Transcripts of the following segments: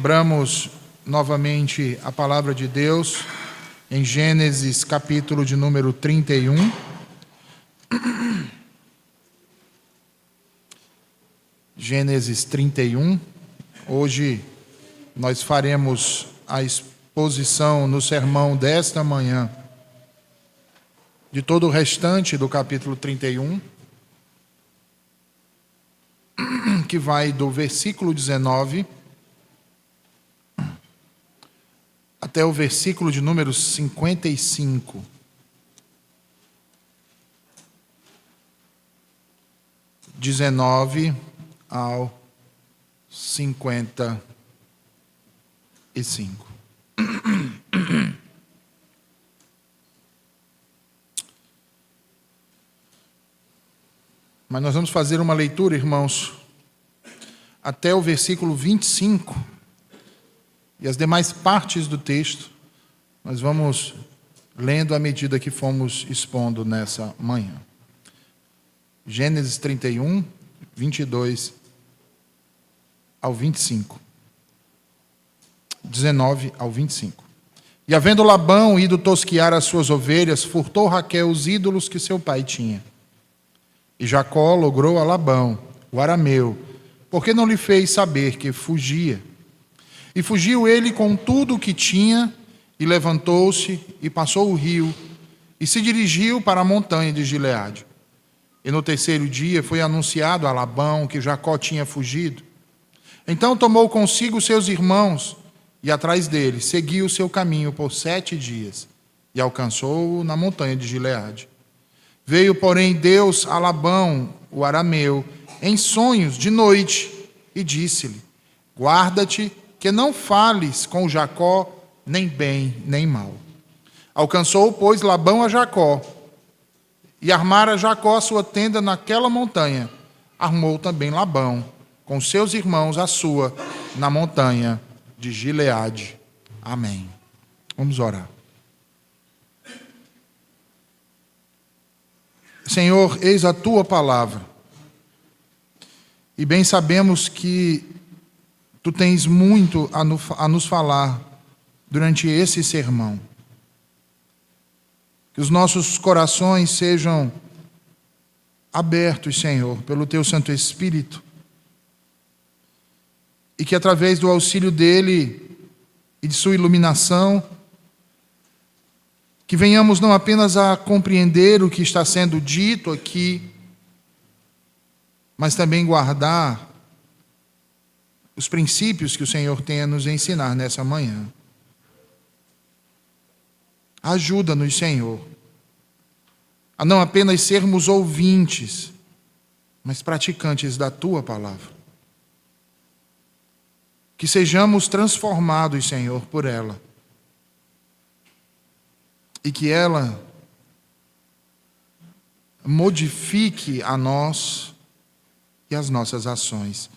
Abramos novamente a palavra de Deus em Gênesis, capítulo de número 31. Gênesis 31. Hoje nós faremos a exposição no sermão desta manhã de todo o restante do capítulo 31, que vai do versículo 19 até o versículo de número 55. Ao 55. Mas nós vamos fazer uma leitura, irmãos, até o versículo 25. E as demais partes do texto nós vamos lendo à medida que fomos expondo nessa manhã. Gênesis 31, 22 ao 25. 19 ao 25. E havendo Labão ido tosquiar as suas ovelhas, furtou Raquel os ídolos que seu pai tinha. E Jacó logrou a Labão, o arameu, porque não lhe fez saber que fugia. E fugiu ele com tudo o que tinha, e levantou-se, e passou o rio, e se dirigiu para a montanha de Gileade. E no terceiro dia foi anunciado a Labão que Jacó tinha fugido. Então tomou consigo seus irmãos, e atrás dele seguiu o seu caminho por 7 dias, e alcançou-o na montanha de Gileade. Veio, porém, Deus a Labão, o arameu, em sonhos de noite, e disse-lhe: guarda-te, que não fales com Jacó, nem bem, nem mal. Alcançou, pois, Labão a Jacó, e armara Jacó a sua tenda naquela montanha. Armou também Labão, com seus irmãos, a sua, na montanha de Gileade. Amém. Vamos orar. Senhor, eis a tua palavra, e bem sabemos que tu tens muito a nos falar durante esse sermão. Que os nossos corações sejam abertos, Senhor, pelo teu Santo Espírito, e que através do auxílio dele e de sua iluminação, que venhamos não apenas a compreender o que está sendo dito aqui, mas também guardar os princípios que o Senhor tem a nos ensinar nessa manhã. Ajuda-nos, Senhor, a não apenas sermos ouvintes, mas praticantes da tua palavra. Que sejamos transformados, Senhor, por ela. E que ela modifique a nós e as nossas ações,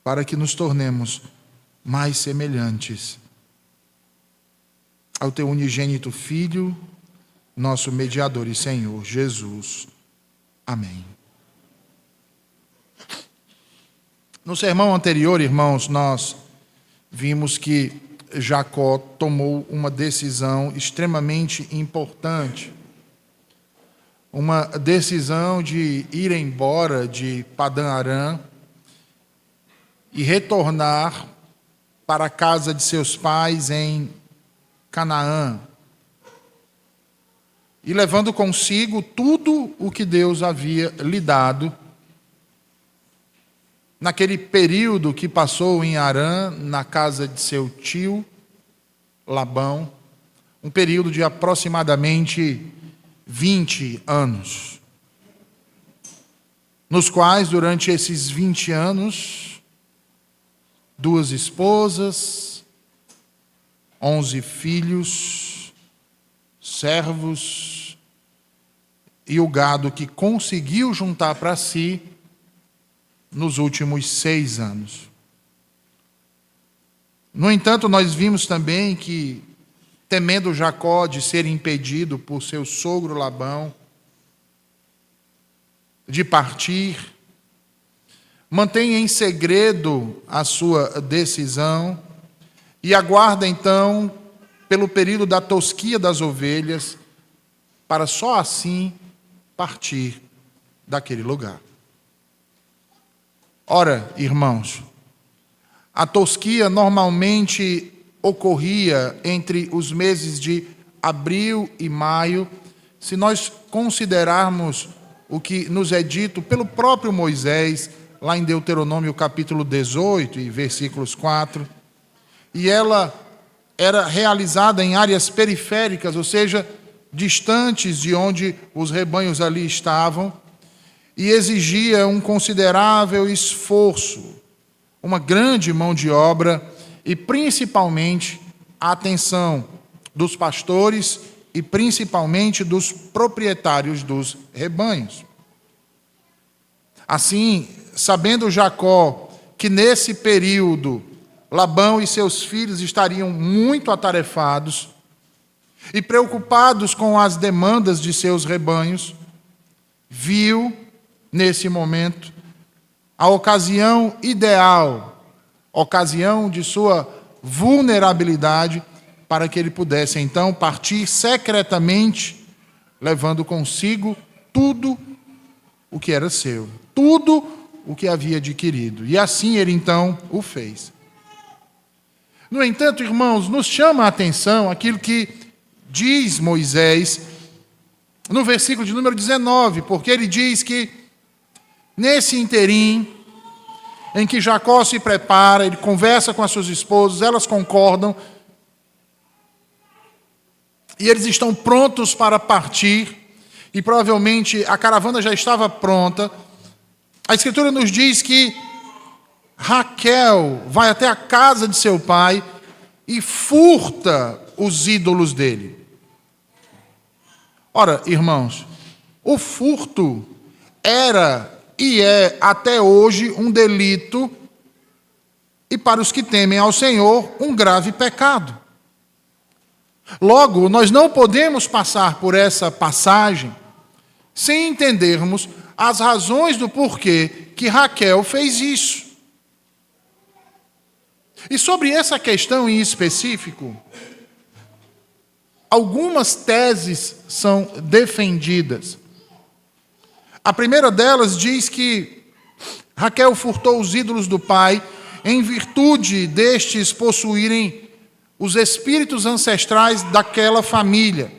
para que nos tornemos mais semelhantes ao teu unigênito Filho, nosso mediador e Senhor, Jesus. Amém. No sermão anterior, irmãos, nós vimos que Jacó tomou uma decisão extremamente importante. Uma decisão de ir embora de Padã-Arã e retornar para a casa de seus pais em Canaã, e levando consigo tudo o que Deus havia lhe dado naquele período que passou em Harã, na casa de seu tio Labão, um período de aproximadamente 20 anos, nos quais, durante esses 20 anos, 2 esposas, 11 filhos, servos e o gado que conseguiu juntar para si nos últimos 6 anos. No entanto, nós vimos também que, temendo Jacó de ser impedido por seu sogro Labão de partir, mantém em segredo a sua decisão e aguarda então pelo período da tosquia das ovelhas, para só assim partir daquele lugar. Ora, irmãos, a tosquia normalmente ocorria entre os meses de abril e maio, se nós considerarmos o que nos é dito pelo próprio Moisés, lá em Deuteronômio capítulo 18 e versículos 4, e ela era realizada em áreas periféricas, ou seja, distantes de onde os rebanhos ali estavam, e exigia um considerável esforço, uma grande mão de obra e principalmente a atenção dos pastores e principalmente dos proprietários dos rebanhos. Assim, sabendo Jacó que nesse período Labão e seus filhos estariam muito atarefados e preocupados com as demandas de seus rebanhos, viu, nesse momento, a ocasião ideal, ocasião de sua vulnerabilidade, para que ele pudesse então partir secretamente, levando consigo tudo o que era seu, tudo o que havia adquirido. E assim ele então o fez. No entanto, irmãos, nos chama a atenção aquilo que diz Moisés no versículo de número 19, porque ele diz que nesse interim em que Jacó se prepara, ele conversa com as suas esposas, elas concordam, e eles estão prontos para partir, e provavelmente a caravana já estava pronta. A Escritura nos diz que Raquel vai até a casa de seu pai e furta os ídolos dele. Ora, irmãos, o furto era e é até hoje um delito e, para os que temem ao Senhor, um grave pecado. Logo, nós não podemos passar por essa passagem sem entendermos as razões do porquê que Raquel fez isso. E sobre essa questão em específico, algumas teses são defendidas. A primeira delas diz que Raquel furtou os ídolos do pai em virtude destes possuírem os espíritos ancestrais daquela família.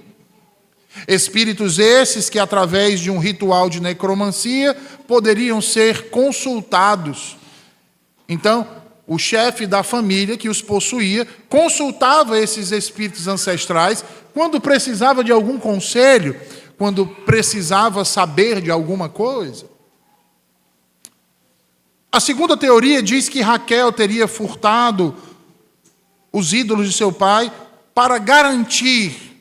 Espíritos esses que, através de um ritual de necromancia, poderiam ser consultados. Então, o chefe da família que os possuía consultava esses espíritos ancestrais quando precisava de algum conselho, quando precisava saber de alguma coisa. A segunda teoria diz que Raquel teria furtado os ídolos de seu pai para garantir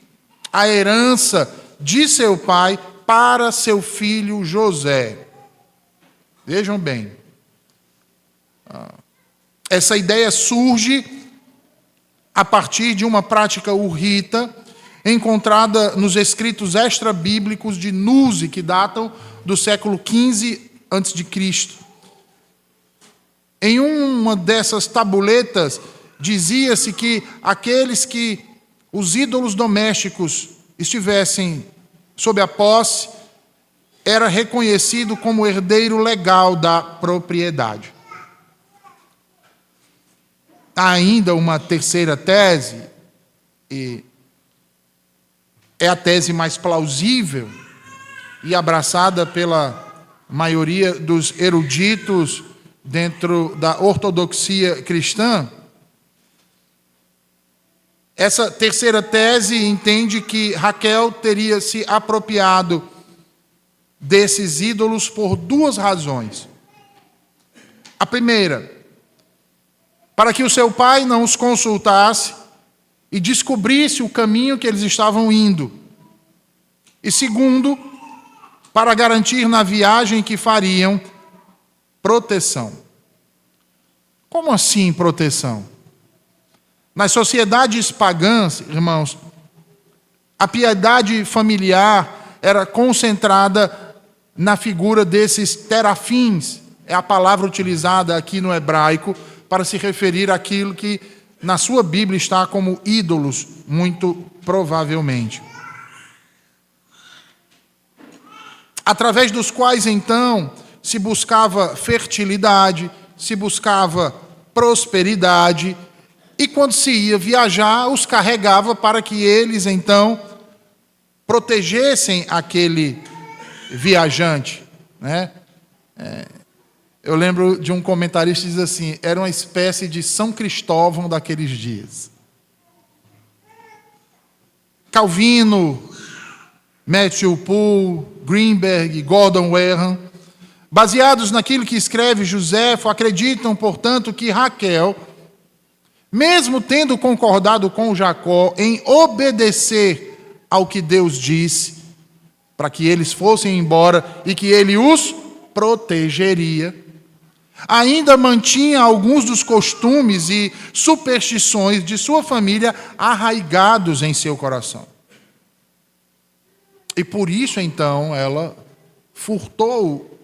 a herança de seu pai para seu filho José. Vejam bem, essa ideia surge a partir de uma prática urrita encontrada nos escritos extra-bíblicos de Nuse, que datam do século XV a.C. Em uma dessas tabuletas, dizia-se que aqueles que os ídolos domésticos estivessem sob a posse, era reconhecido como herdeiro legal da propriedade. Há ainda uma terceira tese, e é a tese mais plausível e abraçada pela maioria dos eruditos dentro da ortodoxia cristã. Essa terceira tese entende que Raquel teria se apropriado desses ídolos por duas razões. A primeira, para que o seu pai não os consultasse e descobrisse o caminho que eles estavam indo. E segundo, para garantir na viagem que fariam proteção. Como assim proteção? Nas sociedades pagãs, irmãos, a piedade familiar era concentrada na figura desses terafins, é a palavra utilizada aqui no hebraico para se referir àquilo que na sua Bíblia está como ídolos, muito provavelmente. Através dos quais, então, se buscava fertilidade, se buscava prosperidade, e quando se ia viajar, os carregava para que eles, então, protegessem aquele viajante, né? Eu lembro de um comentarista que diz assim, era uma espécie de São Cristóvão daqueles dias. Calvino, Matthew Poole, Greenberg, Gordon Warren, baseados naquilo que escreve Joséfo, acreditam, portanto, que Raquel, mesmo tendo concordado com Jacó em obedecer ao que Deus disse, para que eles fossem embora e que ele os protegeria, ainda mantinha alguns dos costumes e superstições de sua família arraigados em seu coração. E por isso, então, ela furtou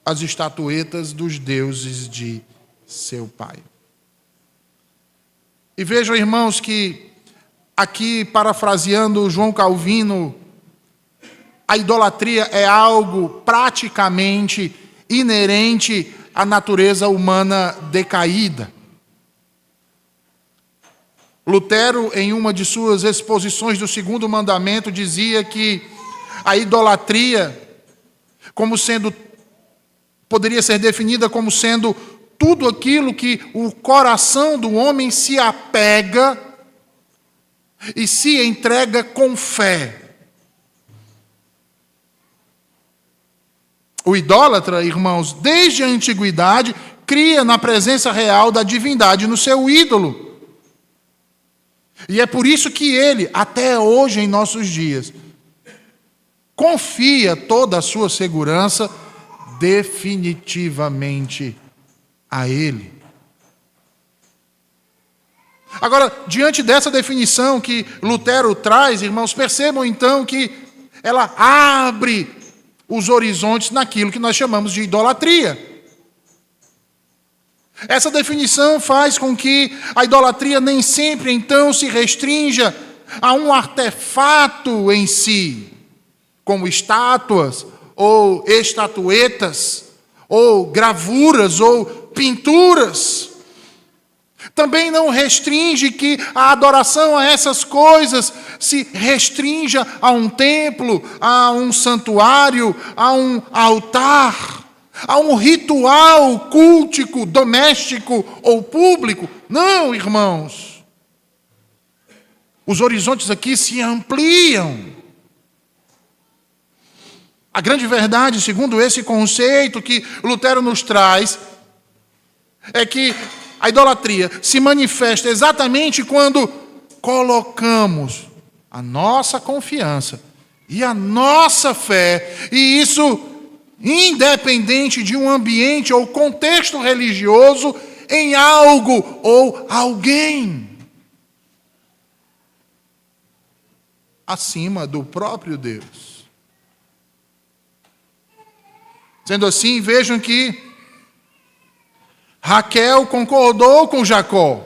as estatuetas dos deuses de seu pai. E vejam, irmãos, que aqui, parafraseando João Calvino, a idolatria é algo praticamente inerente à natureza humana decaída. Lutero, em uma de suas exposições do segundo mandamento, dizia que a idolatria, poderia ser definida como sendo tudo aquilo que o coração do homem se apega e se entrega com fé. O idólatra, irmãos, desde a antiguidade, cria na presença real da divindade no seu ídolo. E é por isso que ele, até hoje em nossos dias, confia toda a sua segurança definitivamente a ele. Agora, diante dessa definição que Lutero traz, irmãos, percebam então que ela abre os horizontes naquilo que nós chamamos de idolatria. Essa definição faz com que a idolatria nem sempre, então, se restrinja a um artefato em si, como estátuas, ou estatuetas, ou gravuras, ou pinturas. Também não restringe que a adoração a essas coisas se restrinja a um templo, a um santuário, a um altar, a um ritual cultico, doméstico ou público. Não, irmãos. Os horizontes aqui se ampliam. A grande verdade, segundo esse conceito que Lutero nos traz, é que a idolatria se manifesta exatamente quando colocamos a nossa confiança e a nossa fé, e isso independente de um ambiente ou contexto religioso, em algo ou alguém acima do próprio Deus. Sendo assim, vejam que Raquel concordou com Jacó.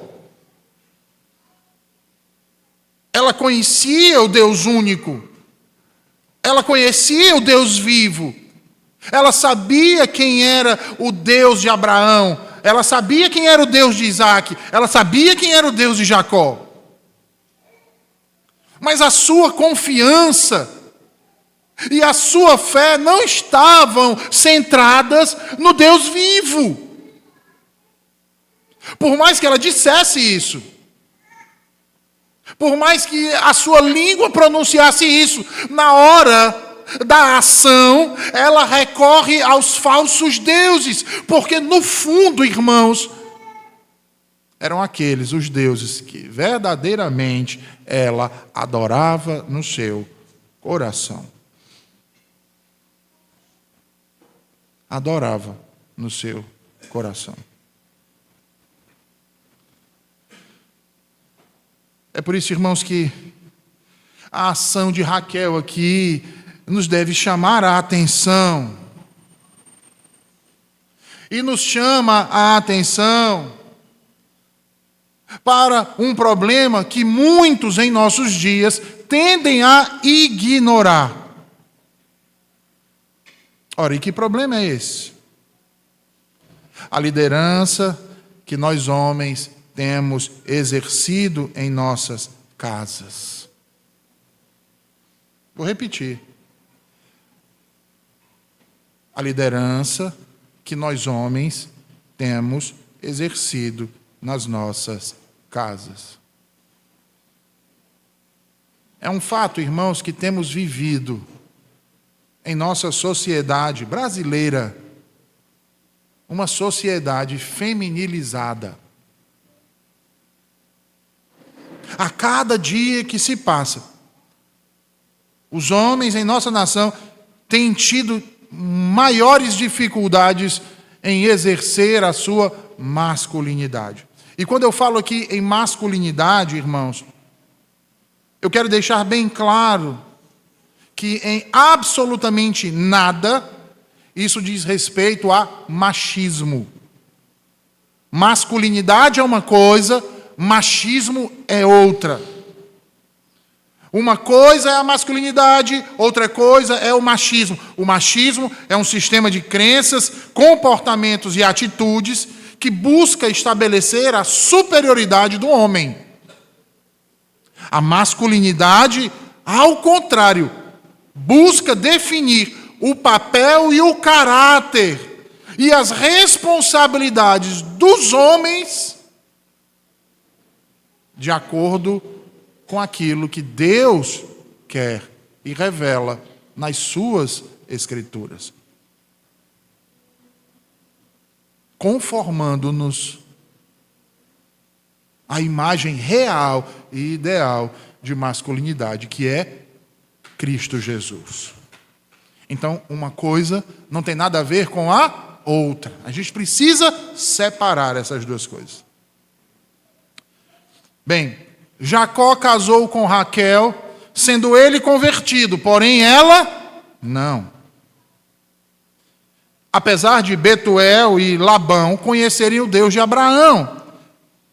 Ela conhecia o Deus único. Ela conhecia o Deus vivo. Ela sabia quem era o Deus de Abraão. Ela sabia quem era o Deus de Isaac. Ela sabia quem era o Deus de Jacó. Mas a sua confiança e a sua fé não estavam centradas no Deus vivo. Por mais que ela dissesse isso, por mais que a sua língua pronunciasse isso, na hora da ação, ela recorre aos falsos deuses, porque no fundo, irmãos, eram aqueles, os deuses que verdadeiramente ela adorava no seu coração. Adorava no seu coração. É por isso, irmãos, que a ação de Raquel aqui nos deve chamar a atenção. e nos chama a atenção para um problema que muitos em nossos dias tendem a ignorar. Ora, e que problema é esse? A liderança que nós homens temos exercido em nossas casas. Vou repetir. A liderança que nós homens temos exercido nas nossas casas. É um fato, irmãos, que temos vivido em nossa sociedade brasileira, uma sociedade feminilizada. A cada dia que se passa, os homens em nossa nação têm tido maiores dificuldades em exercer a sua masculinidade. E quando eu falo aqui em masculinidade, irmãos, eu quero deixar bem claro que em absolutamente nada isso diz respeito a machismo. Masculinidade é uma coisa, machismo é outra. Uma coisa é a masculinidade, outra coisa é o machismo. O machismo é um sistema de crenças, comportamentos e atitudes que busca estabelecer a superioridade do homem. A masculinidade, ao contrário, busca definir o papel e o caráter e as responsabilidades dos homens de acordo com aquilo que Deus quer e revela nas suas Escrituras, conformando-nos à imagem real e ideal de masculinidade, que é Cristo Jesus. Então, uma coisa não tem nada a ver com a outra. A gente precisa separar essas duas coisas. Bem, Jacó casou com Raquel, sendo ele convertido, porém ela não. Apesar de Betuel e Labão conhecerem o Deus de Abraão,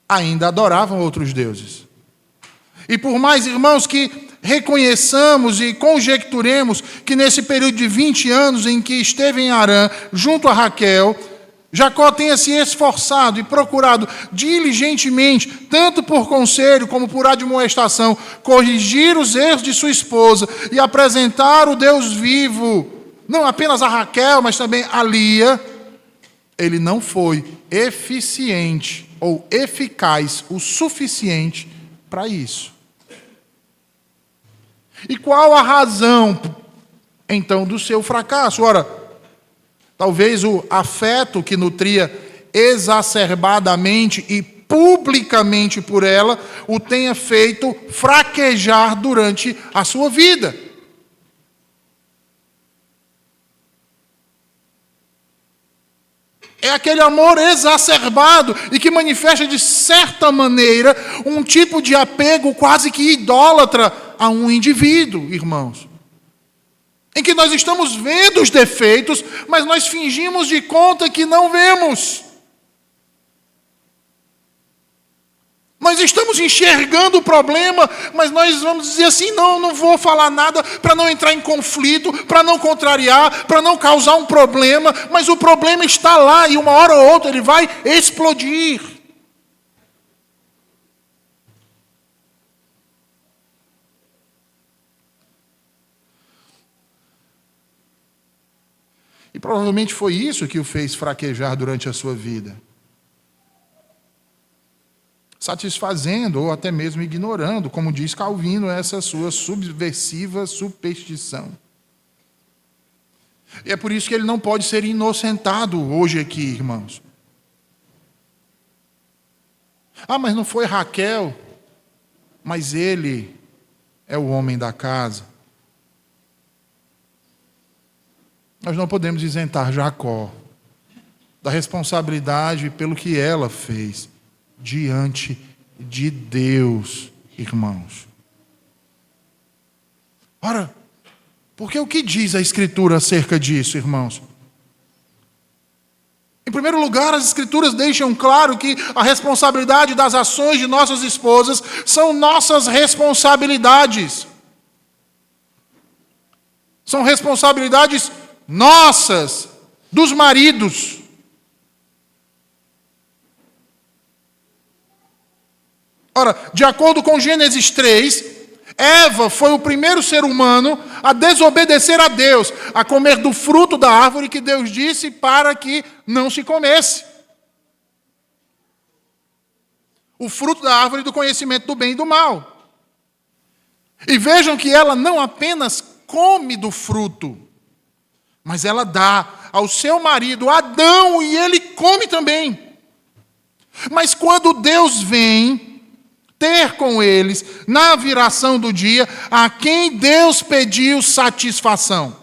ainda adoravam outros deuses. E por mais, irmãos, que reconheçamos e conjecturemos que nesse período de 20 anos em que esteve em Harã, junto a Raquel, Jacó tenha se esforçado e procurado diligentemente, tanto por conselho como por admoestação, corrigir os erros de sua esposa e apresentar o Deus vivo, não apenas a Raquel, mas também a Lia, ele não foi eficiente ou eficaz o suficiente para isso. E qual a razão, então, do seu fracasso? Ora, talvez o afeto que nutria exacerbadamente e publicamente por ela o tenha feito fraquejar durante a sua vida. É aquele amor exacerbado e que manifesta, de certa maneira, um tipo de apego quase que idólatra a um indivíduo, irmãos. Em que nós estamos vendo os defeitos, mas nós fingimos de conta que não vemos. Nós estamos enxergando o problema, mas nós vamos dizer assim, não vou falar nada para não entrar em conflito, para não contrariar, para não causar um problema, mas o problema está lá e uma hora ou outra ele vai explodir. E provavelmente foi isso que o fez fraquejar durante a sua vida. Satisfazendo ou até mesmo ignorando, como diz Calvino, essa sua subversiva superstição. E é por isso que ele não pode ser inocentado hoje aqui, irmãos. Ah, mas não foi Raquel, mas ele é o homem da casa. Nós não podemos isentar Jacó da responsabilidade pelo que ela fez diante de Deus, irmãos. Ora, porque o que diz a Escritura acerca disso, irmãos? Em primeiro lugar, as Escrituras deixam claro que a responsabilidade das ações de nossas esposas são nossas responsabilidades. São responsabilidades nossas, dos maridos. Ora, de acordo com Gênesis 3, Eva foi o primeiro ser humano a desobedecer a Deus, a comer do fruto da árvore que Deus disse para que não se comesse. O fruto da árvore do conhecimento do bem e do mal. E vejam que ela não apenas come do fruto, mas ela dá ao seu marido Adão e ele come também. Mas quando Deus vem ter com eles, na viração do dia, a quem Deus pediu satisfação?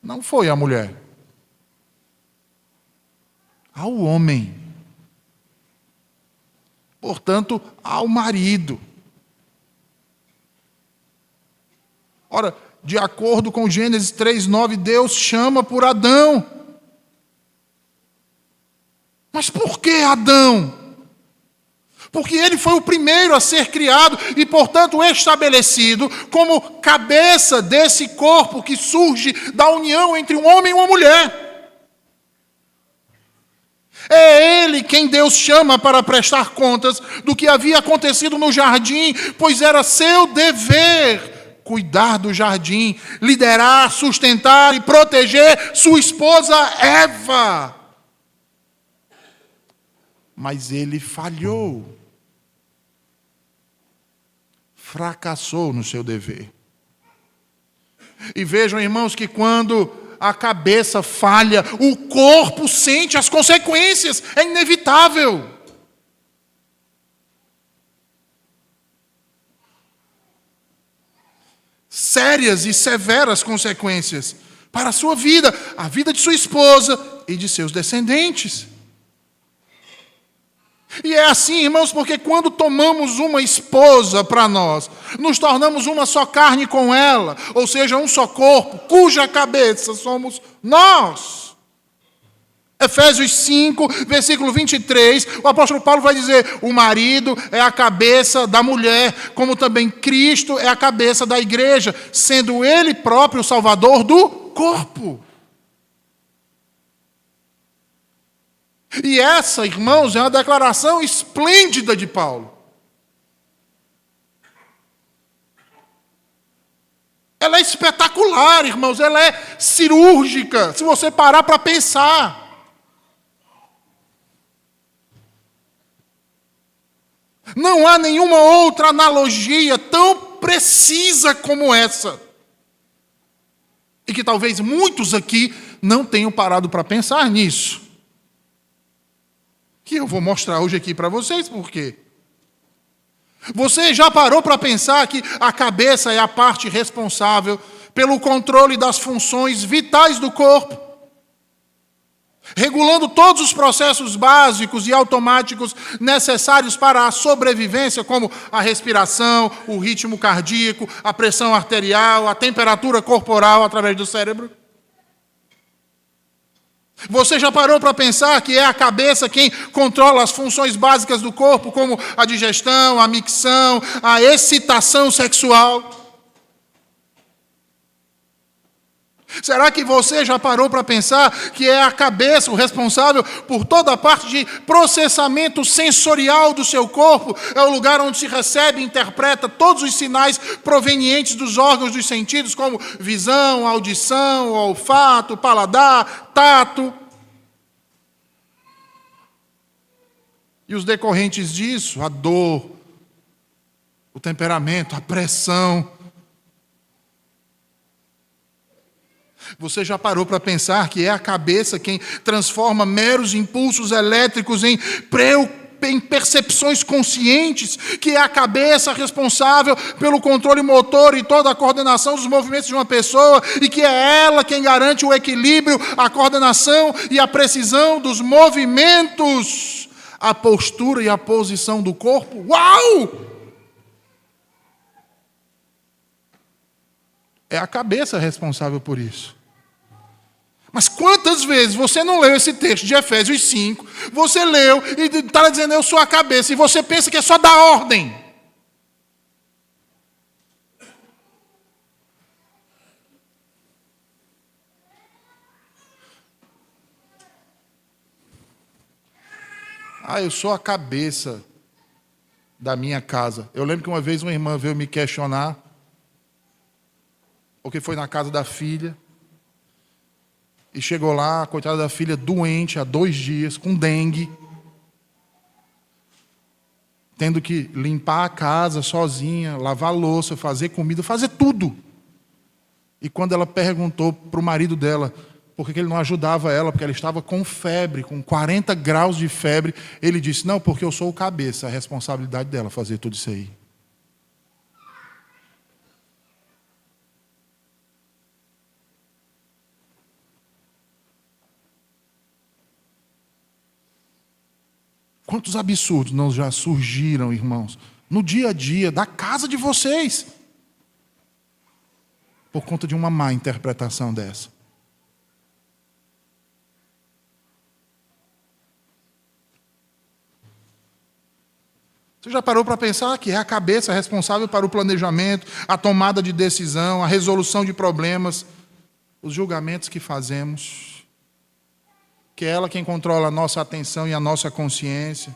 Não foi a mulher. Ao homem. Portanto, ao marido. Ora, de acordo com Gênesis 3:9, Deus chama por Adão. Mas por que Adão? Porque ele foi o primeiro a ser criado e, portanto, estabelecido como cabeça desse corpo que surge da união entre um homem e uma mulher. É ele quem Deus chama para prestar contas do que havia acontecido no jardim, pois era seu dever cuidar do jardim, liderar, sustentar e proteger sua esposa Eva. Mas ele falhou. Fracassou no seu dever. E vejam, irmãos, que quando a cabeça falha, o corpo sente as consequências. É inevitável. Sérias e severas consequências para a sua vida, a vida de sua esposa e de seus descendentes. E é assim, irmãos, porque quando tomamos uma esposa para nós, nos tornamos uma só carne com ela, ou seja, um só corpo, cuja cabeça somos nós. Efésios 5, versículo 23, o apóstolo Paulo vai dizer: o marido é a cabeça da mulher, como também Cristo é a cabeça da igreja, sendo ele próprio o salvador do corpo. E essa, irmãos, é uma declaração esplêndida de Paulo. Ela é espetacular, irmãos, ela é cirúrgica, se você parar para pensar. Não há nenhuma outra analogia tão precisa como essa. E que talvez muitos aqui não tenham parado para pensar nisso. Que eu vou mostrar hoje aqui para vocês por quê. Você já parou para pensar que a cabeça é a parte responsável pelo controle das funções vitais do corpo? Regulando todos os processos básicos e automáticos necessários para a sobrevivência, como a respiração, o ritmo cardíaco, a pressão arterial, a temperatura corporal através do cérebro? Você já parou para pensar que é a cabeça quem controla as funções básicas do corpo, como a digestão, a micção, a excitação sexual? Será que você já parou para pensar que é a cabeça o responsável por toda a parte de processamento sensorial do seu corpo? É o lugar onde se recebe e interpreta todos os sinais provenientes dos órgãos dos sentidos, como visão, audição, olfato, paladar, tato. E os decorrentes disso, a dor, o temperamento, a pressão. Você já parou para pensar que é a cabeça quem transforma meros impulsos elétricos em percepções conscientes, que é a cabeça responsável pelo controle motor e toda a coordenação dos movimentos de uma pessoa, e que é ela quem garante o equilíbrio, a coordenação e a precisão dos movimentos, a postura e a posição do corpo? Uau! É a cabeça responsável por isso. Mas quantas vezes você não leu esse texto de Efésios 5, você leu e está dizendo eu sou a cabeça, e você pensa que é só dar ordem. Eu sou a cabeça da minha casa. Eu lembro que uma vez uma irmã veio me questionar, porque foi na casa da filha, e chegou lá, a coitada da filha doente há 2 dias, com dengue, tendo que limpar a casa sozinha, lavar a louça, fazer comida, fazer tudo. E quando ela perguntou para o marido dela por que ele não ajudava ela, porque ela estava com febre, com 40 graus de febre, ele disse, não, porque eu sou o cabeça, a responsabilidade dela fazer tudo isso aí. Quantos absurdos não já surgiram, irmãos, no dia a dia da casa de vocês, por conta de uma má interpretação dessa. Você já parou para pensar que é a cabeça responsável para o planejamento, a tomada de decisão, a resolução de problemas, os julgamentos que fazemos, que é ela quem controla a nossa atenção e a nossa consciência,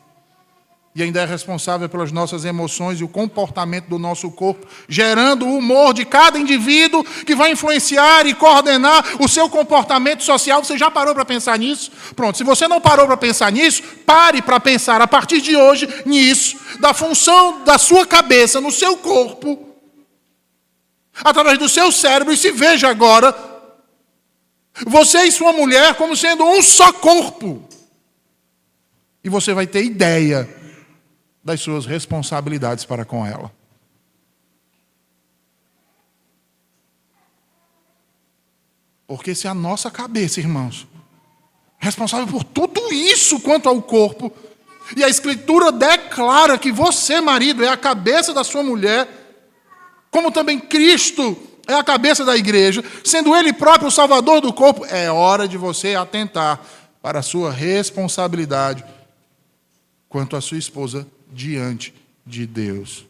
e ainda é responsável pelas nossas emoções e o comportamento do nosso corpo, gerando o humor de cada indivíduo que vai influenciar e coordenar o seu comportamento social. Você já parou para pensar nisso? Pronto, se você não parou para pensar nisso, pare para pensar a partir de hoje nisso, da função da sua cabeça no seu corpo, através do seu cérebro, e se veja agora, você e sua mulher como sendo um só corpo. E você vai ter ideia das suas responsabilidades para com ela. Porque se a nossa cabeça, irmãos, responsável por tudo isso quanto ao corpo, e a Escritura declara que você, marido, é a cabeça da sua mulher, como também Cristo é a cabeça da igreja, sendo Ele próprio o salvador do corpo, é hora de você atentar para a sua responsabilidade quanto à sua esposa diante de Deus.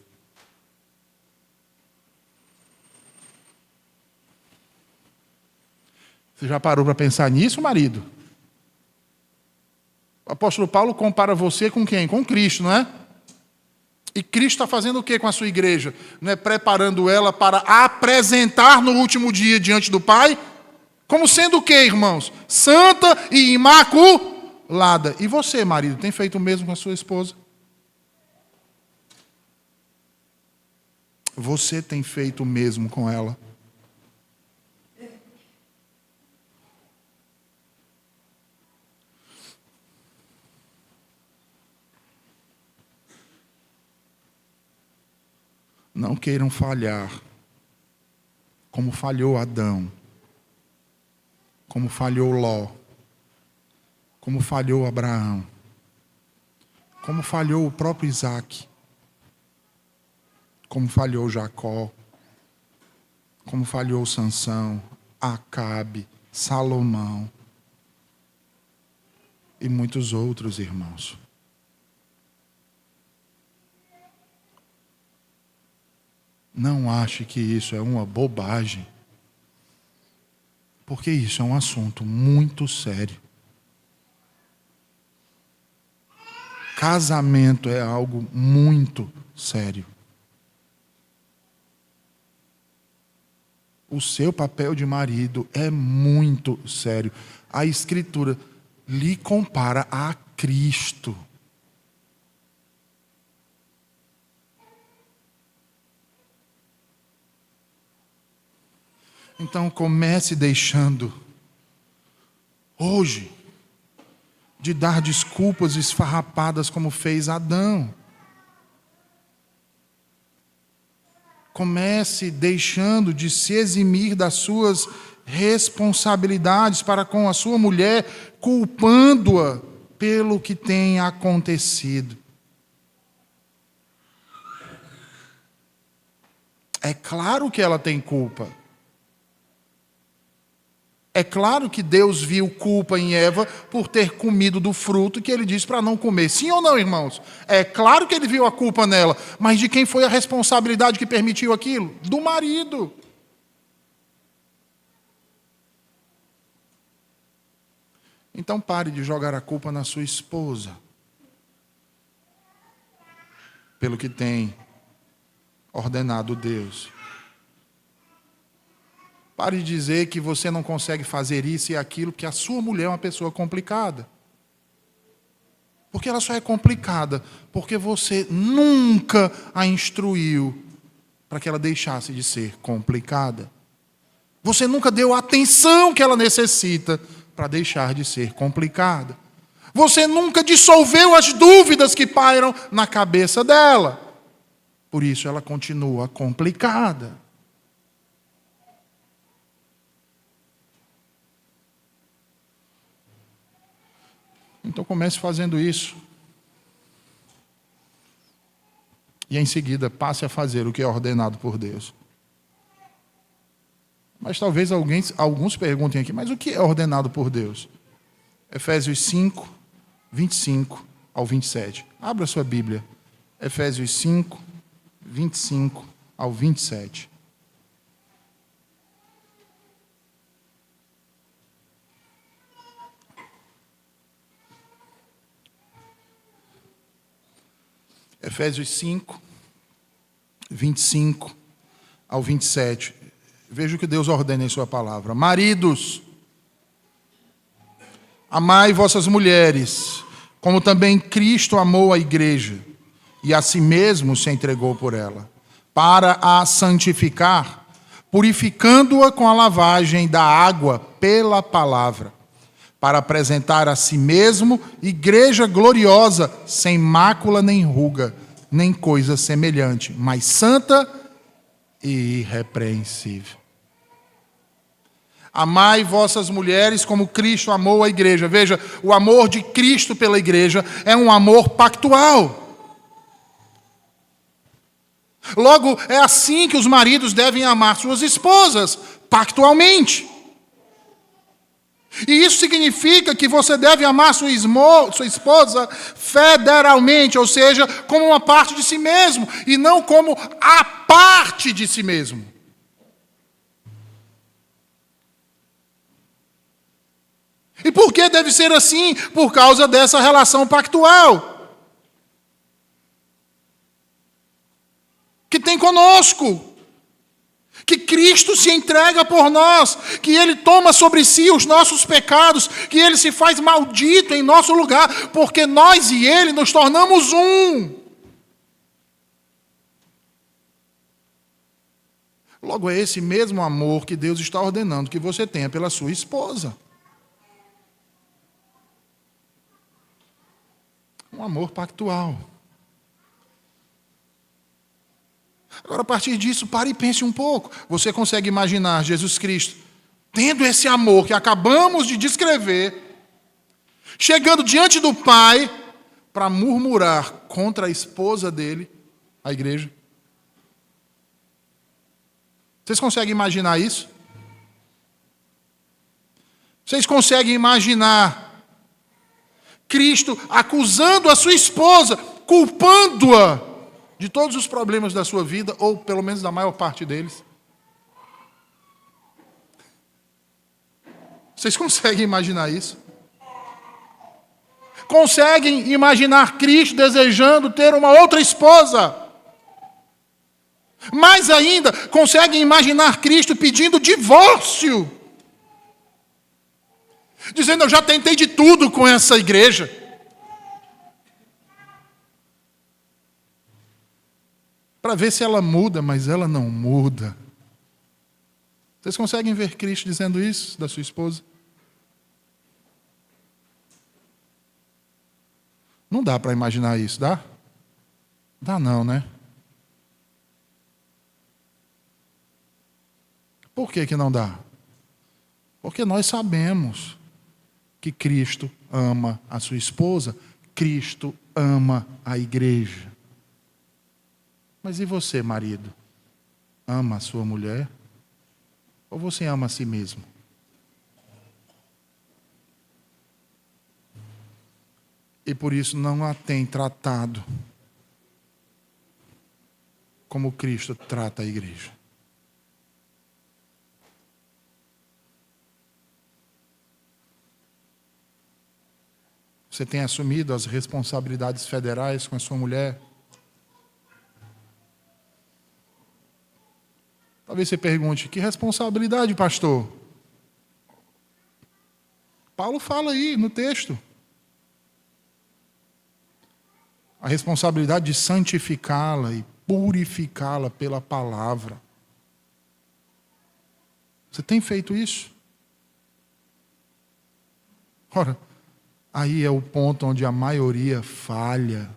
Você já parou para pensar nisso, marido? O apóstolo Paulo compara você com quem? Com Cristo, não é? E Cristo está fazendo o que com a sua igreja? Não é preparando ela para apresentar no último dia diante do Pai? Como sendo o que, irmãos? Santa e imaculada. E você, marido, tem feito o mesmo com a sua esposa? Você tem feito o mesmo com ela? Não queiram falhar, como falhou Adão, como falhou Ló, como falhou Abraão, como falhou o próprio Isaac, como falhou Jacó, como falhou Sansão, Acabe, Salomão e muitos outros irmãos. Não ache que isso é uma bobagem, porque isso é um assunto muito sério. Casamento é algo muito sério. O seu papel de marido é muito sério. A Escritura lhe compara a Cristo. Então comece deixando, hoje, de dar desculpas esfarrapadas como fez Adão. Comece deixando de se eximir das suas responsabilidades para com a sua mulher, culpando-a pelo que tem acontecido. É claro que ela tem culpa. É claro que Deus viu culpa em Eva por ter comido do fruto que ele disse para não comer. Sim ou não, irmãos? É claro que ele viu a culpa nela, mas de quem foi a responsabilidade que permitiu aquilo? Do marido. Então pare de jogar a culpa na sua esposa pelo que tem ordenado Deus. Pare de dizer que você não consegue fazer isso e aquilo, porque a sua mulher é uma pessoa complicada. Porque ela só é complicada porque você nunca a instruiu para que ela deixasse de ser complicada. Você nunca deu a atenção que ela necessita para deixar de ser complicada. Você nunca dissolveu as dúvidas que pairam na cabeça dela. Por isso ela continua complicada. Então comece fazendo isso. E em seguida passe a fazer o que é ordenado por Deus. Mas talvez alguns perguntem aqui, mas o que é ordenado por Deus? Efésios 5, 25 ao 27. Abra sua Bíblia. Efésios 5, 25 ao 27. Efésios 5, 25 ao 27. Veja o que Deus ordena em sua palavra. Maridos, amai vossas mulheres, como também Cristo amou a igreja, e a si mesmo se entregou por ela, para a santificar, purificando-a com a lavagem da água pela palavra, para apresentar a si mesmo igreja gloriosa, sem mácula nem ruga, nem coisa semelhante, mas santa e irrepreensível. Amai vossas mulheres como Cristo amou a igreja. Veja, o amor de Cristo pela igreja é um amor pactual. Logo, é assim que os maridos devem amar suas esposas, pactualmente. E isso significa que você deve amar sua esposa federalmente, ou seja, como uma parte de si mesmo, e não como a parte de si mesmo. E por que deve ser assim? Por causa dessa relação pactual que tem conosco. Que Cristo se entrega por nós, que Ele toma sobre si os nossos pecados, que Ele se faz maldito em nosso lugar, porque nós e Ele nos tornamos um. Logo, é esse mesmo amor que Deus está ordenando que você tenha pela sua esposa. Um amor pactual. Agora, a partir disso, pare e pense um pouco. Você consegue imaginar Jesus Cristo tendo esse amor que acabamos de descrever, chegando diante do Pai para murmurar contra a esposa dele, a igreja? Vocês conseguem imaginar isso? Vocês conseguem imaginar Cristo acusando a sua esposa, culpando-a de todos os problemas da sua vida, ou pelo menos da maior parte deles? Vocês conseguem imaginar isso? Conseguem imaginar Cristo desejando ter uma outra esposa? Mais ainda, conseguem imaginar Cristo pedindo divórcio? Dizendo, eu já tentei de tudo com essa igreja. Para ver se ela muda, mas ela não muda. Vocês conseguem ver Cristo dizendo isso da sua esposa? Não dá para imaginar isso, dá? Dá não, né? Por que que não dá? Porque nós sabemos que Cristo ama a sua esposa, Cristo ama a igreja. Mas e você, marido? Ama a sua mulher? Ou você ama a si mesmo? e por isso não a tem tratado como Cristo trata a igreja. Você tem assumido as responsabilidades federais com a sua mulher? Talvez você pergunte, que responsabilidade, pastor? Paulo fala aí no texto. A responsabilidade de santificá-la e purificá-la pela palavra. Você tem feito isso? Ora, aí é o ponto onde a maioria falha.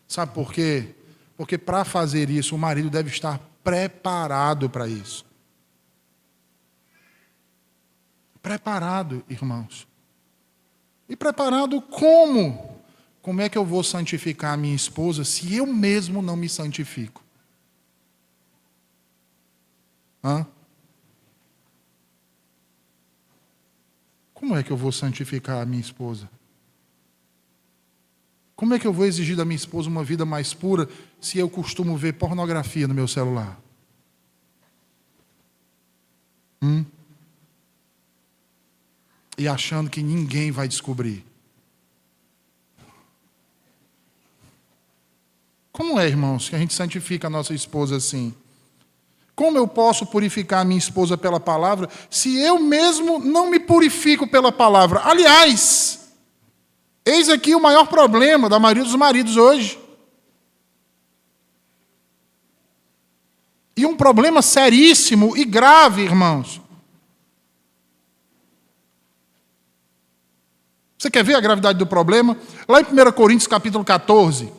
Sabe por quê? Porque para fazer isso, o marido deve estar preparado para isso. Preparado, irmãos. E preparado como? Como é que eu vou santificar a minha esposa se eu mesmo não me santifico? Como é que eu vou santificar a minha esposa? Como é que eu vou exigir da minha esposa uma vida mais pura se eu costumo ver pornografia no meu celular? E achando que ninguém vai descobrir. Como é, irmãos, que a gente santifica a nossa esposa assim? Como eu posso purificar a minha esposa pela palavra se eu mesmo não me purifico pela palavra? Aliás, eis aqui o maior problema da maioria dos maridos hoje. E um problema seríssimo e grave, irmãos. Você quer ver a gravidade do problema? Lá em 1 Coríntios capítulo 14,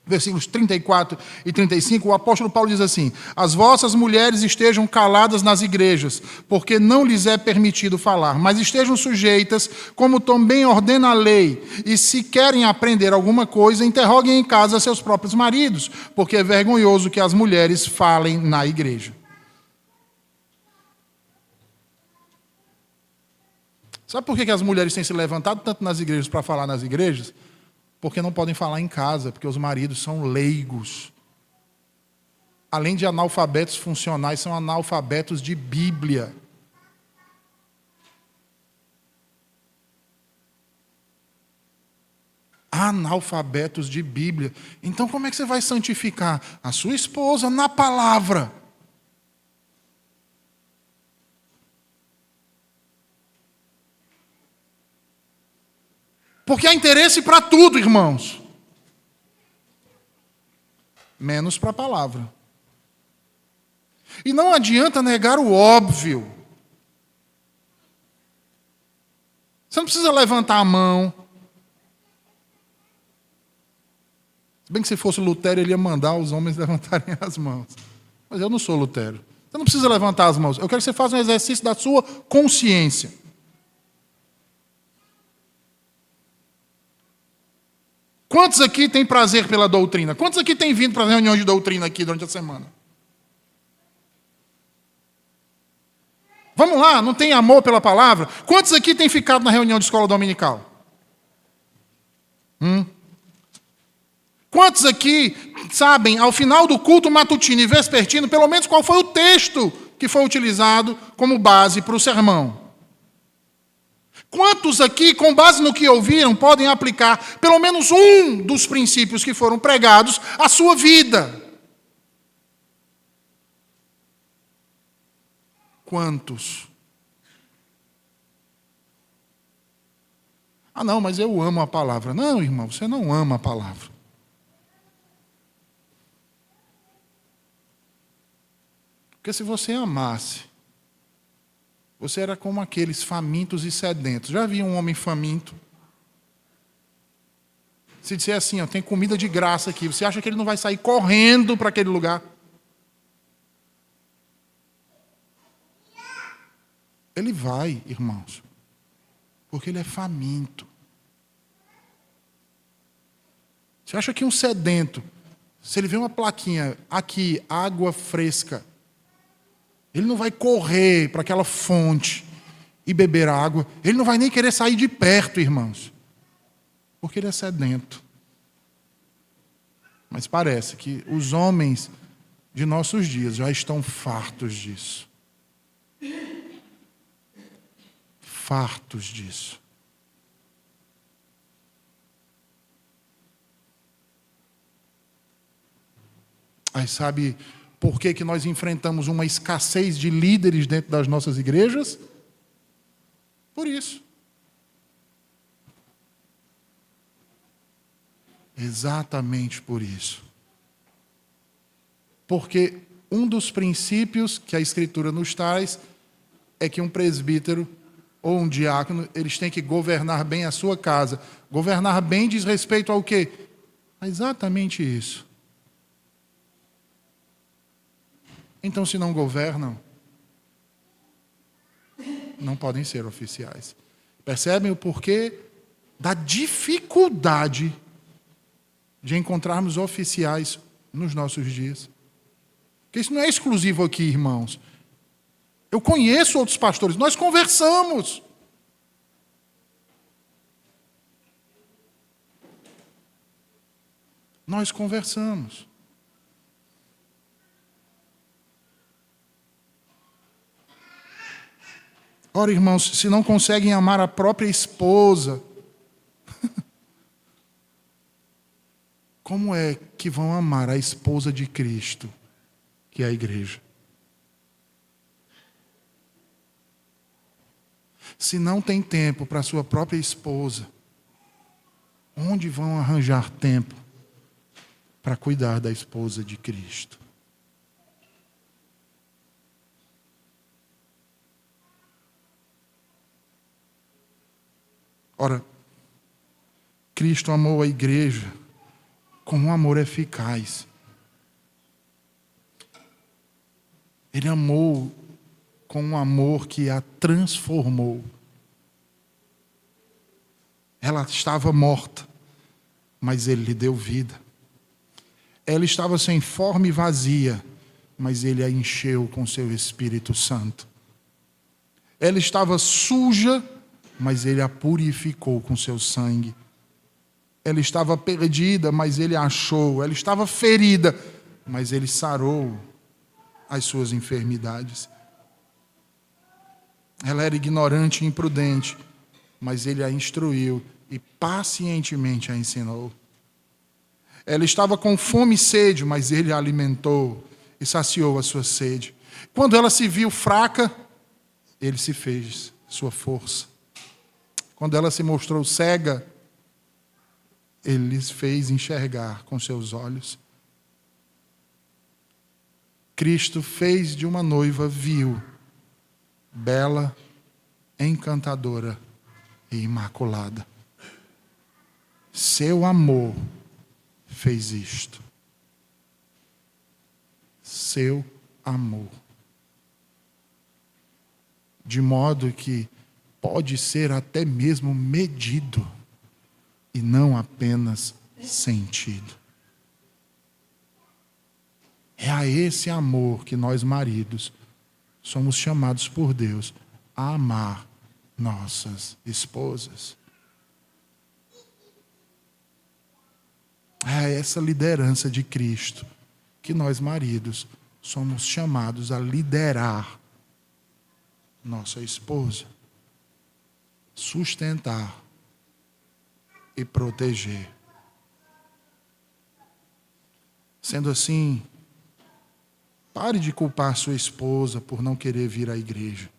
versículos 34 e 35, o apóstolo Paulo diz assim: as vossas mulheres estejam caladas nas igrejas, porque não lhes é permitido falar, mas estejam sujeitas, como também ordena a lei, e se querem aprender alguma coisa, interroguem em casa seus próprios maridos, porque é vergonhoso que as mulheres falem na igreja. Sabe por que as mulheres têm se levantado tanto nas igrejas para falar nas igrejas? Porque não podem falar em casa, porque os maridos são leigos. Além de analfabetos funcionais, são analfabetos de Bíblia. Analfabetos de Bíblia. Então como é que você vai santificar a sua esposa na palavra? Porque há interesse para tudo, irmãos. Menos para a palavra. E não adianta negar o óbvio. Você não precisa levantar a mão. Se bem que se fosse Lutero, ele ia mandar os homens levantarem as mãos. Mas eu não sou Lutero. Você não precisa levantar as mãos. Eu quero que você faça um exercício da sua consciência. Quantos aqui têm prazer pela doutrina? Quantos aqui têm vindo para as reuniões de doutrina aqui durante a semana? Vamos lá, não tem amor pela palavra? Quantos aqui têm ficado na reunião de escola dominical? Quantos aqui sabem, ao final do culto matutino e vespertino, pelo menos qual foi o texto que foi utilizado como base para o sermão? Quantos aqui, com base no que ouviram, podem aplicar pelo menos um dos princípios que foram pregados à sua vida? Quantos? Ah, não, mas eu amo a palavra. Não, irmão, você não ama a palavra. Porque se você amasse, você era como aqueles famintos e sedentos. Já viu um homem faminto? Se disser assim, ó, tem comida de graça aqui, você acha que ele não vai sair correndo para aquele lugar? Ele vai, irmãos, porque ele é faminto. Você acha que um sedento, se ele vê uma plaquinha, aqui, água fresca, ele não vai correr para aquela fonte e beber água. Ele não vai nem querer sair de perto, irmãos, porque ele é sedento. Mas parece que os homens de nossos dias já estão fartos disso. Fartos disso. Aí sabe por que nós enfrentamos uma escassez de líderes dentro das nossas igrejas? Por isso. Exatamente por isso. Porque um dos princípios que a Escritura nos traz é que um presbítero ou um diácono, eles têm que governar bem a sua casa. Governar bem diz respeito ao quê? Exatamente isso. Então, se não governam, não podem ser oficiais. Percebem o porquê da dificuldade de encontrarmos oficiais nos nossos dias? Porque isso não é exclusivo aqui, irmãos. Eu conheço outros pastores, nós conversamos. Nós conversamos. Ora, irmãos, se não conseguem amar a própria esposa, como é que vão amar a esposa de Cristo, que é a igreja? Se não tem tempo para a sua própria esposa, onde vão arranjar tempo para cuidar da esposa de Cristo? Ora, Cristo amou a igreja com um amor eficaz. Ele amou com um amor que a transformou. Ela estava morta, mas Ele lhe deu vida. Ela estava sem forma e vazia, mas Ele a encheu com seu Espírito Santo. Ela estava suja, mas Ele a purificou com seu sangue. Ela estava perdida, mas Ele a achou. Ela estava ferida, mas Ele sarou as suas enfermidades. Ela era ignorante e imprudente, mas Ele a instruiu e pacientemente a ensinou. Ela estava com fome e sede, mas Ele a alimentou e saciou a sua sede. Quando ela se viu fraca, Ele se fez sua força. Quando ela se mostrou cega, Ele lhes fez enxergar com seus olhos. Cristo fez de uma noiva vil, bela, encantadora e imaculada. Seu amor fez isto. Seu amor. De modo que pode ser até mesmo medido e não apenas sentido. É a esse amor que nós, maridos, somos chamados por Deus a amar nossas esposas. É a essa liderança de Cristo que nós, maridos, somos chamados a liderar nossa esposa, sustentar e proteger. Sendo assim, pare de culpar sua esposa por não querer vir à igreja.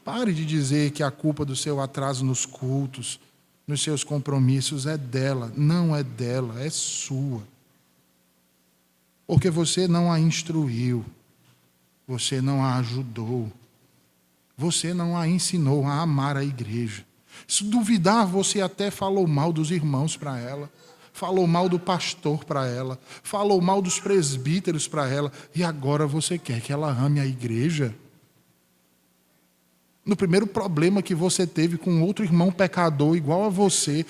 Pare de dizer que a culpa do seu atraso nos cultos, nos seus compromissos é dela. Não é dela, é sua. Porque você não a instruiu, você não a ajudou, você não a ensinou a amar a igreja. Se duvidar, você até falou mal dos irmãos para ela, falou mal do pastor para ela, falou mal dos presbíteros para ela, e agora você quer que ela ame a igreja? No primeiro problema que você teve com outro irmão pecador igual a você,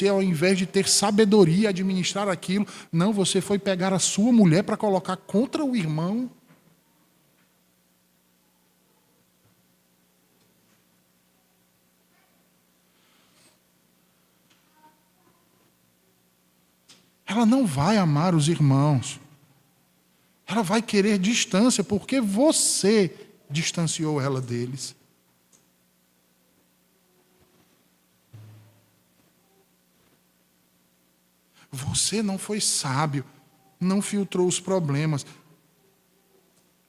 ao invés de ter sabedoria e administrar aquilo, não, você foi pegar a sua mulher para colocar contra o irmão. ela não vai amar os irmãos. Ela vai querer distância, porque você distanciou ela deles. Você não foi sábio, não filtrou os problemas.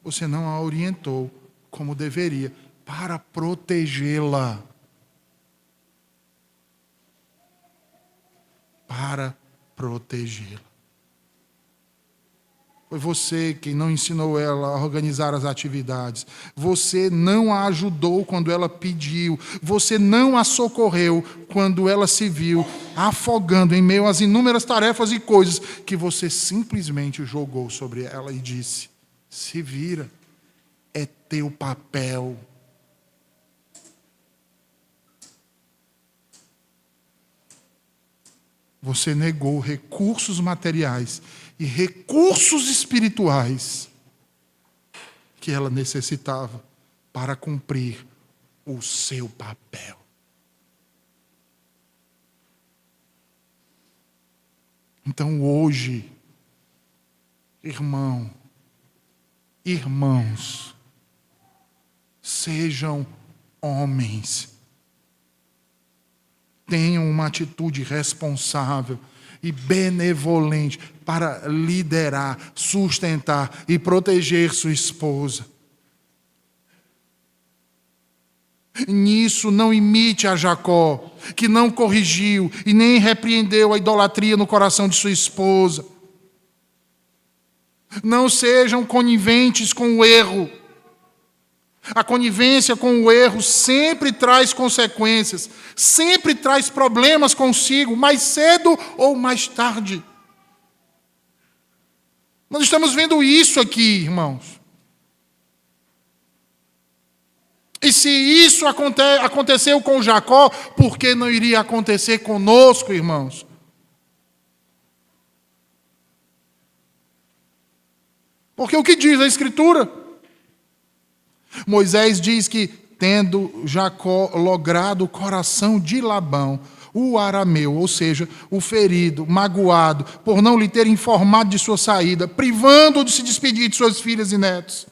Você não a orientou como deveria, para protegê-la. Para protegê-la. Foi você quem não ensinou ela a organizar as atividades. Você não a ajudou quando ela pediu. Você não a socorreu quando ela se viu afogando em meio às inúmeras tarefas e coisas que você simplesmente jogou sobre ela e disse: se vira, é teu papel. Você negou recursos materiais e recursos espirituais que ela necessitava para cumprir o seu papel. Então hoje, irmãos, sejam homens. Tenham uma atitude responsável e benevolente para liderar, sustentar e proteger sua esposa. Nisso não imite a Jacó, que não corrigiu e nem repreendeu a idolatria no coração de sua esposa. Não sejam coniventes com o erro. A conivência com o erro sempre traz consequências, sempre traz problemas consigo, mais cedo ou mais tarde. Nós estamos vendo isso aqui, irmãos. E se isso aconteceu com Jacó, por que não iria acontecer conosco, irmãos? Porque o que diz a Escritura? Moisés diz que, tendo Jacó logrado o coração de Labão, o arameu, ou seja, o ferido, magoado, por não lhe ter informado de sua saída, privando-o de se despedir de suas filhas e netos.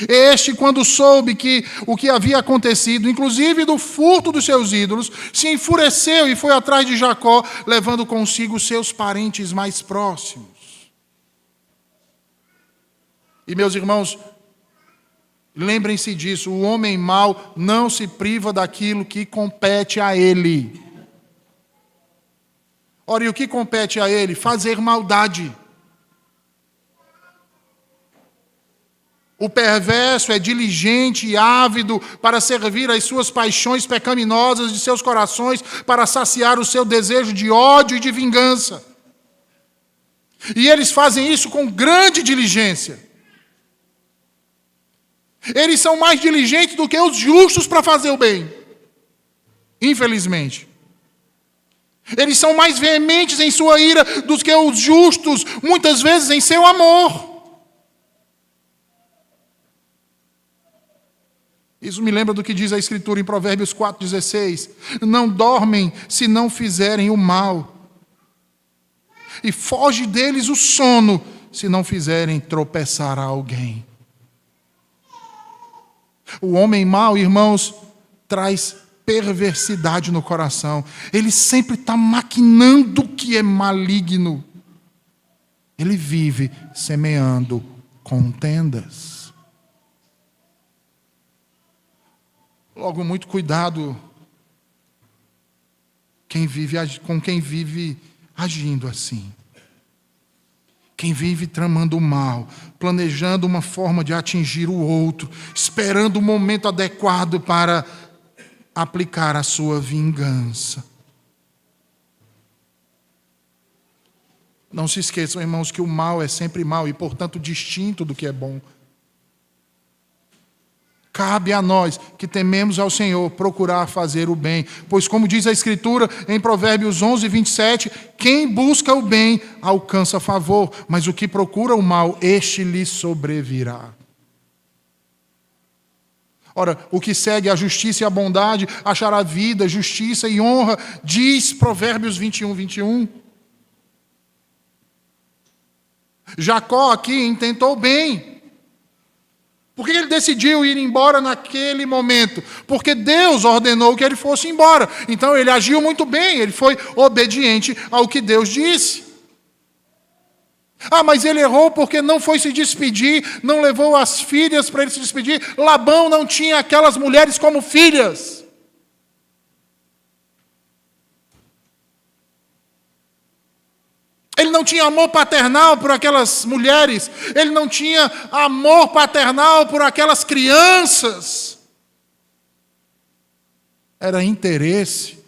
Este, quando soube que o que havia acontecido, inclusive do furto dos seus ídolos, se enfureceu e foi atrás de Jacó, levando consigo seus parentes mais próximos. E, meus irmãos, lembrem-se disso, o homem mau não se priva daquilo que compete a ele. Ora, e o que compete a ele? Fazer maldade. O perverso é diligente e ávido para servir às suas paixões pecaminosas de seus corações, para saciar o seu desejo de ódio e de vingança. E eles fazem isso com grande diligência. Eles são mais diligentes do que os justos para fazer o bem. Infelizmente. Eles são mais veementes em sua ira do que os justos, muitas vezes em seu amor. Isso me lembra do que diz a Escritura em Provérbios 4,16. Não dormem se não fizerem o mal. E foge deles o sono se não fizerem tropeçar a alguém. O homem mau, irmãos, traz perversidade no coração. Ele sempre está maquinando o que é maligno. Ele vive semeando contendas. Logo, muito cuidado com quem vive agindo assim. Quem vive tramando o mal, planejando uma forma de atingir o outro, esperando o momento adequado para aplicar a sua vingança. Não se esqueçam, irmãos, que o mal é sempre mal e, portanto, distinto do que é bom. Cabe a nós, que tememos ao Senhor, procurar fazer o bem. Pois, como diz a Escritura em Provérbios 11:27, quem busca o bem alcança favor, mas o que procura o mal, este lhe sobrevirá. Ora, o que segue a justiça e a bondade achará vida, justiça e honra, diz Provérbios 21:21. Jacó aqui intentou bem. Por que ele decidiu ir embora naquele momento? Porque Deus ordenou que ele fosse embora. Então ele agiu muito bem, ele foi obediente ao que Deus disse. Ah, mas ele errou porque não foi se despedir, não levou as filhas para ele se despedir. Labão não tinha aquelas mulheres como filhas. Ele não tinha amor paternal por aquelas mulheres. Ele não tinha amor paternal por aquelas crianças. Era interesse.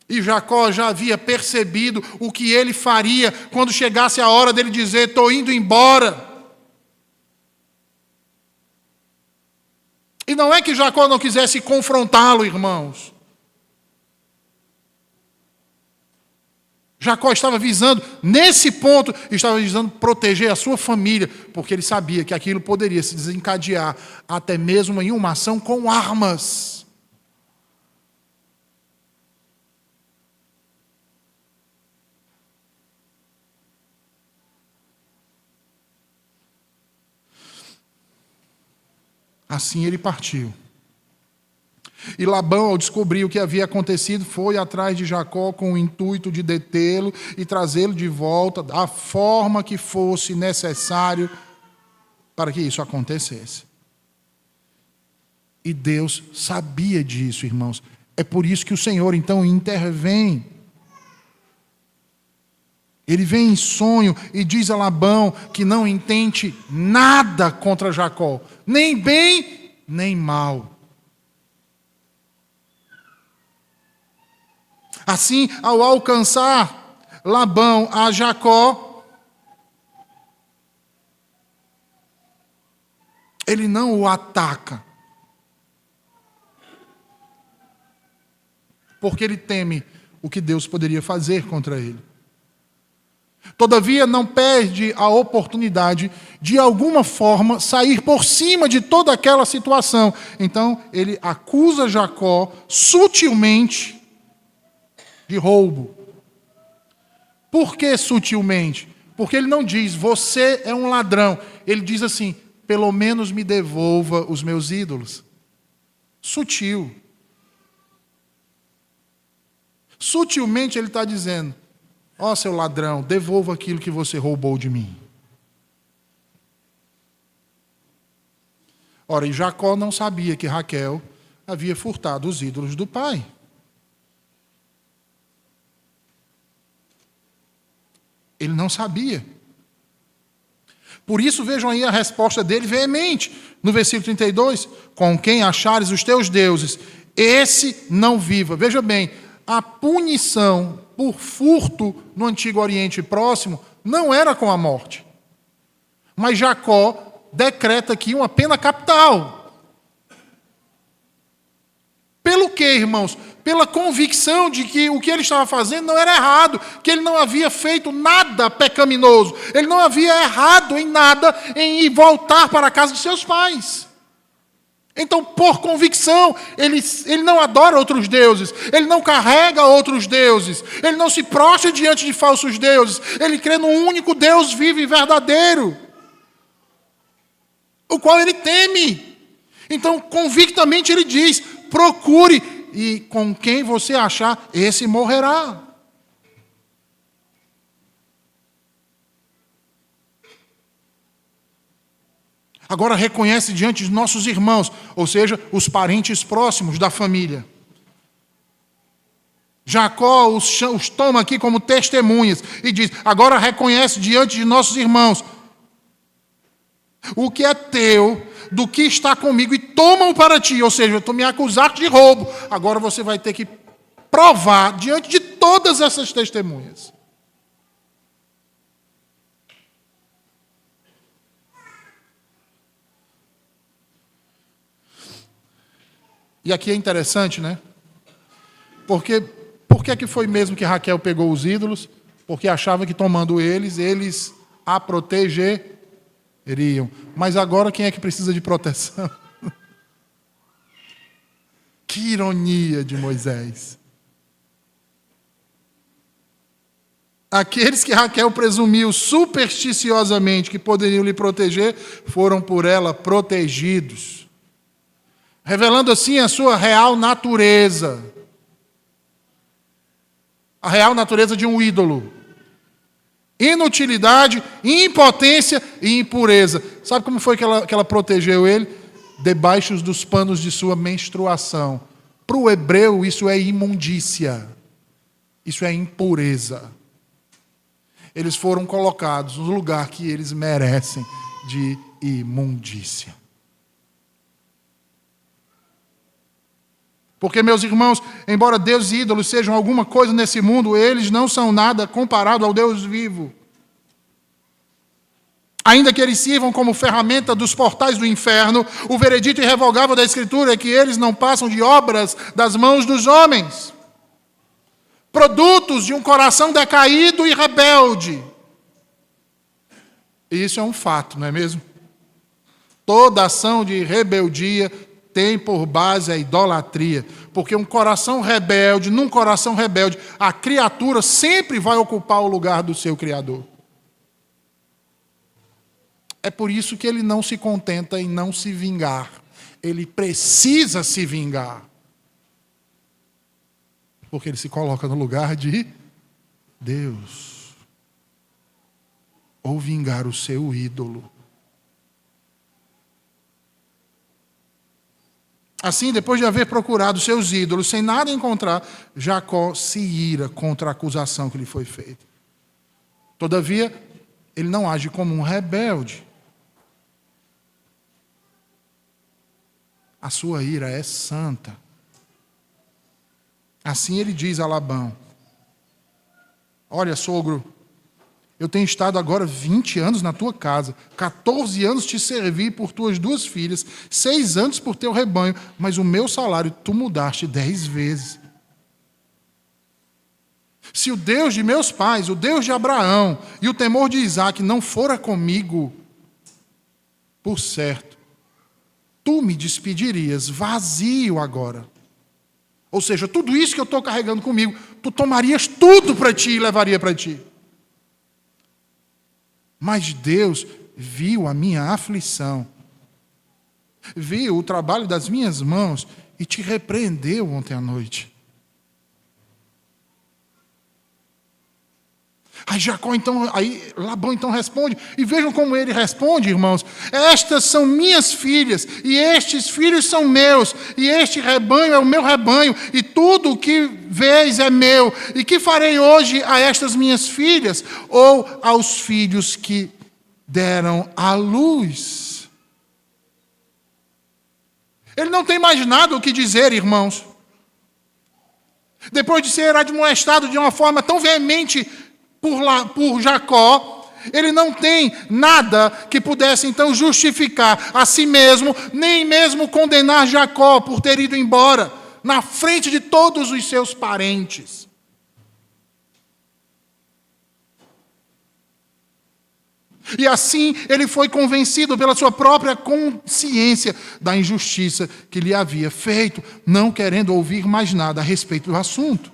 E Jacó já havia percebido o que ele faria quando chegasse a hora dele dizer: estou indo embora. E não é que Jacó não quisesse confrontá-lo, irmãos. Jacó estava visando, nesse ponto, estava visando proteger a sua família, porque ele sabia que aquilo poderia se desencadear até mesmo em uma ação com armas. Assim ele partiu. E Labão, ao descobrir o que havia acontecido, foi atrás de Jacó com o intuito de detê-lo e trazê-lo de volta da forma que fosse necessário para que isso acontecesse. E Deus sabia disso, irmãos. É por isso que o Senhor então intervém. Ele vem em sonho e diz a Labão que não intente nada contra Jacó, nem bem, nem mal. Assim, ao alcançar Labão a Jacó, ele não o ataca, porque ele teme o que Deus poderia fazer contra ele. Todavia, não perde a oportunidade de alguma forma sair por cima de toda aquela situação. Então, ele acusa Jacó sutilmente de roubo. Por que sutilmente? Porque ele não diz: você é um ladrão. Ele diz assim: pelo menos me devolva os meus ídolos. Sutil. Sutilmente ele está dizendo: ó, seu ladrão, devolva aquilo que você roubou de mim. Ora, e Jacó não sabia que Raquel havia furtado os ídolos do pai. Ele não sabia. Por isso, vejam aí a resposta dele veemente. No versículo 32, com quem achares os teus deuses, esse não viva. Veja bem, a punição por furto no Antigo Oriente Próximo não era com a morte. Mas Jacó decreta aqui uma pena capital. Pelo quê, irmãos? Pela convicção de que o que ele estava fazendo não era errado, que ele não havia feito nada pecaminoso, ele não havia errado em nada em ir voltar para a casa de seus pais. Então, por convicção, ele não adora outros deuses, ele não carrega outros deuses, ele não se prostra diante de falsos deuses, ele crê no único Deus vivo e verdadeiro, o qual ele teme. Então, convictamente ele diz: procure, e com quem você achar, esse morrerá. Agora reconhece diante de nossos irmãos, ou seja, os parentes próximos da família. Jacó os toma aqui como testemunhas e diz: agora reconhece diante de nossos irmãos o que é teu, do que está comigo, e toma-o para ti. Ou seja, eu estou me acusando de roubo. Agora você vai ter que provar diante de todas essas testemunhas. E aqui é interessante, né? Porque por que foi mesmo que Raquel pegou os ídolos? Porque achava que tomando eles a protegeriam. Mas agora quem é que precisa de proteção? Que ironia de Moisés. Aqueles que Raquel presumiu supersticiosamente que poderiam lhe proteger, foram por ela protegidos, revelando assim a sua real natureza. A real natureza de um ídolo. Inutilidade, impotência e impureza. Sabe como foi que ela protegeu ele? Debaixo dos panos de sua menstruação. Para o hebreu, isso é imundícia. Isso é impureza. Eles foram colocados no lugar que eles merecem de imundícia. Porque, meus irmãos, embora Deus e ídolos sejam alguma coisa nesse mundo, eles não são nada comparado ao Deus vivo. Ainda que eles sirvam como ferramenta dos portais do inferno, o veredito irrevogável da Escritura é que eles não passam de obras das mãos dos homens. Produtos de um coração decaído e rebelde. E isso é um fato, não é mesmo? Toda ação de rebeldia tem por base a idolatria. Porque num coração rebelde, a criatura sempre vai ocupar o lugar do seu Criador. É por isso que ele não se contenta em não se vingar. Ele precisa se vingar. Porque ele se coloca no lugar de Deus. Ou vingar o seu ídolo. Assim, depois de haver procurado seus ídolos, sem nada encontrar, Jacó se ira contra a acusação que lhe foi feita. Todavia, ele não age como um rebelde. A sua ira é santa. Assim ele diz a Labão: olha, sogro, eu tenho estado agora 20 anos na tua casa, 14 anos te servi por tuas 2 filhas, 6 anos por teu rebanho, mas o meu salário tu mudaste 10 vezes. Se o Deus de meus pais, o Deus de Abraão e o temor de Isaque não fora comigo, por certo, tu me despedirias vazio agora. Ou seja, tudo isso que eu estou carregando comigo, tu tomarias tudo para ti e levaria para ti. Mas Deus viu a minha aflição, viu o trabalho das minhas mãos e te repreendeu ontem à noite. Aí Labão então responde, e vejam como ele responde, irmãos: estas são minhas filhas, e estes filhos são meus, e este rebanho é o meu rebanho, e tudo o que vês é meu, e que farei hoje a estas minhas filhas, ou aos filhos que deram à luz? Ele não tem mais nada o que dizer, irmãos. Depois de ser admoestado de uma forma tão veemente por Jacó, ele não tem nada que pudesse então justificar a si mesmo, nem mesmo condenar Jacó por ter ido embora, na frente de todos os seus parentes. E assim ele foi convencido pela sua própria consciência da injustiça que lhe havia feito, não querendo ouvir mais nada a respeito do assunto.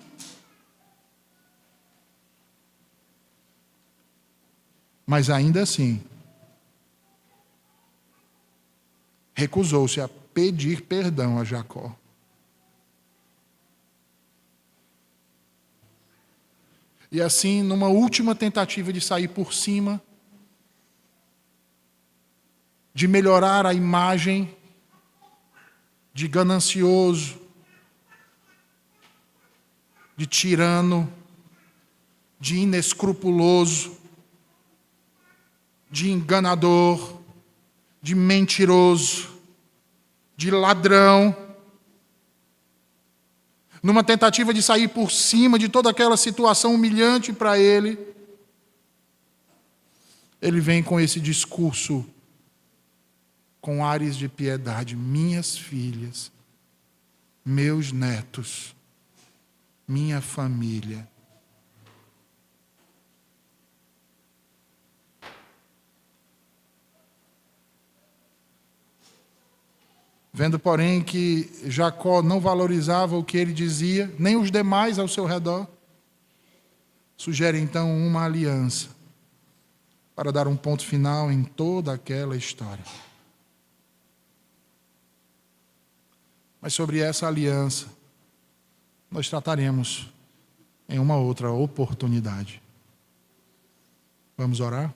Mas ainda assim, recusou-se a pedir perdão a Jacó. E assim, numa última tentativa de sair por cima, de melhorar a imagem de ganancioso, de tirano, de inescrupuloso, de enganador, de mentiroso, de ladrão, numa tentativa de sair por cima de toda aquela situação humilhante para ele, ele vem com esse discurso com ares de piedade: minhas filhas, meus netos, minha família. Vendo, porém, que Jacó não valorizava o que ele dizia, nem os demais ao seu redor, sugere então uma aliança para dar um ponto final em toda aquela história. Mas sobre essa aliança, nós trataremos em uma outra oportunidade. Vamos orar?